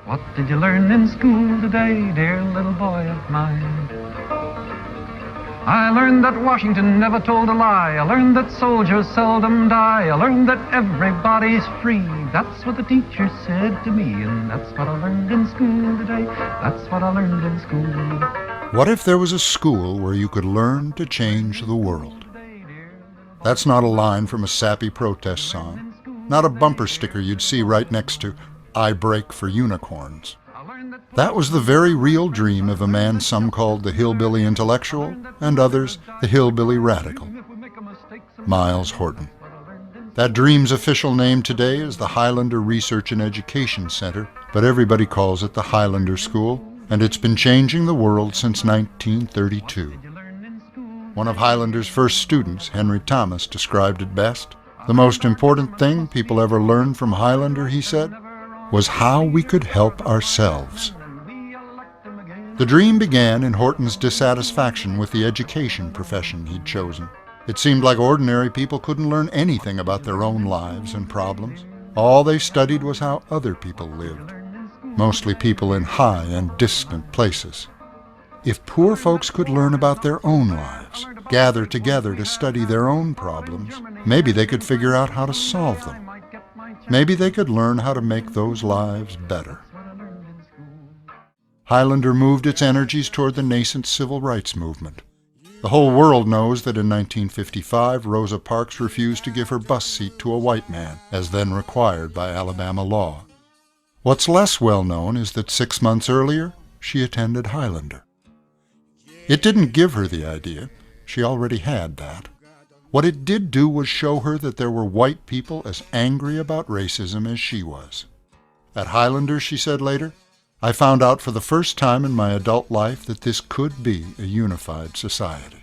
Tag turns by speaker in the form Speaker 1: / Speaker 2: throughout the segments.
Speaker 1: What did you learn in school today, dear little boy of mine? I learned that Washington never told a lie. I learned that soldiers seldom die. I learned that everybody's free. That's what the teacher said to me, and that's what I learned in school today. That's what I learned in school.
Speaker 2: What if there was a school where you could learn to change the world? That's not a line from a sappy protest song, not a bumper sticker you'd see right next to "I break for unicorns." That was the very real dream of a man some called the hillbilly intellectual and others the hillbilly radical, Myles Horton. That dream's official name today is the Highlander Research and Education Center, but everybody calls it the Highlander School, and it's been changing the world since 1932. One of Highlander's first students, Henry Thomas, described it best. The most important thing people ever learned from Highlander, he said, was how we could help ourselves. The dream began in Horton's dissatisfaction with the education profession he'd chosen. It seemed like ordinary people couldn't learn anything about their own lives and problems. All they studied was how other people lived, mostly people in high and distant places. If poor folks could learn about their own lives, gather together to study their own problems, maybe they could figure out how to solve them. Maybe they could learn how to make those lives better. Highlander moved its energies toward the nascent civil rights movement. The whole world knows that in 1955, Rosa Parks refused to give her bus seat to a white man, as then required by Alabama law. What's less well known is that 6 months earlier, she attended Highlander. It didn't give her the idea. She already had that. What it did do was show her that there were white people as angry about racism as she was. At Highlander, she said later, I found out for the first time in my adult life that this could be a unified society.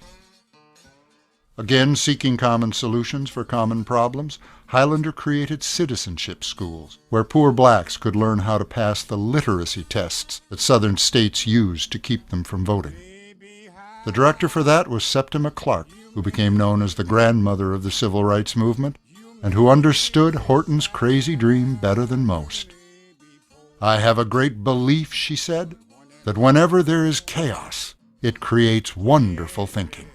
Speaker 2: Again, seeking common solutions for common problems, Highlander created citizenship schools where poor blacks could learn how to pass the literacy tests that Southern states used to keep them from voting. The director for that was Septima Clark, who became known as the grandmother of the civil rights movement, and who understood Horton's crazy dream better than most. I have a great belief, she said, that whenever there is chaos, it creates wonderful thinking.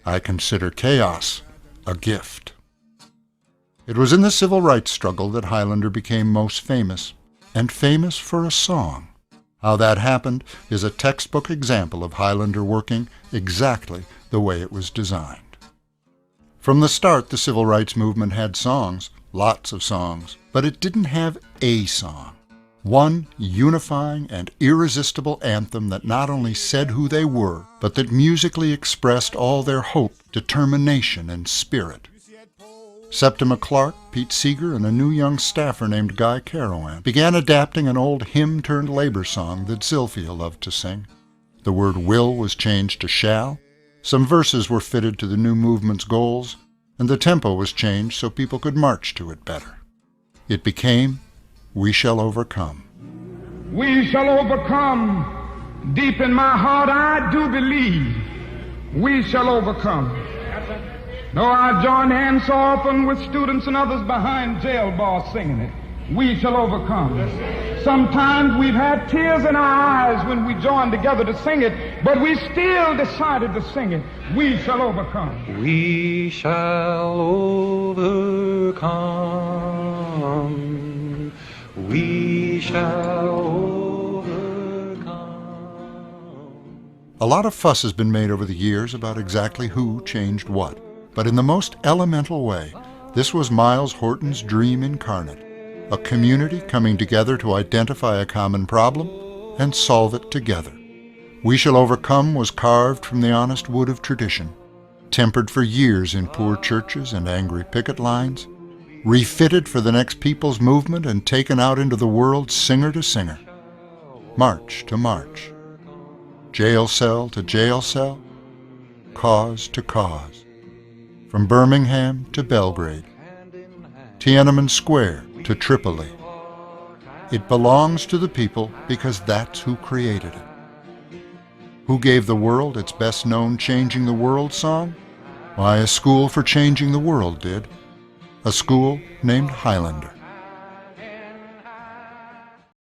Speaker 2: I consider chaos a gift. It was in the civil rights struggle that Highlander became most famous, and famous for a song. How that happened is a textbook example of Highlander working exactly the way it was designed. From the start, the civil rights movement had songs, lots of songs, but it didn't have a song. One unifying and irresistible anthem that not only said who they were, but that musically expressed all their hope, determination, and spirit. Septima Clark, Pete Seeger, and a new young staffer named Guy Carawan began adapting an old hymn-turned-labor song that Zilphia loved to sing. The word will was changed to shall. Some verses were fitted to the new movement's goals, and the tempo was changed so people could march to it better. It became We Shall Overcome.
Speaker 3: We shall overcome. Deep in my heart I do believe we shall overcome. Though I join hands so often with students and others behind jail bars singing it, we shall overcome. Sometimes we've had tears in our eyes when we joined together to sing it, but we still decided to sing it. We shall overcome.
Speaker 1: We shall overcome. We shall overcome.
Speaker 2: A lot of fuss has been made over the years about exactly who changed what. But in the most elemental way, this was Myles Horton's dream incarnate, a community coming together to identify a common problem and solve it together. We Shall Overcome was carved from the honest wood of tradition, tempered for years in poor churches and angry picket lines, refitted for the next people's movement and taken out into the world singer to singer, march to march, jail cell to jail cell, cause to cause. From Birmingham to Belgrade, Tiananmen Square to Tripoli. It belongs to the people because that's who created it. Who gave the world its best-known Changing the World song? Why, a school for changing the world did. A school named Highlander.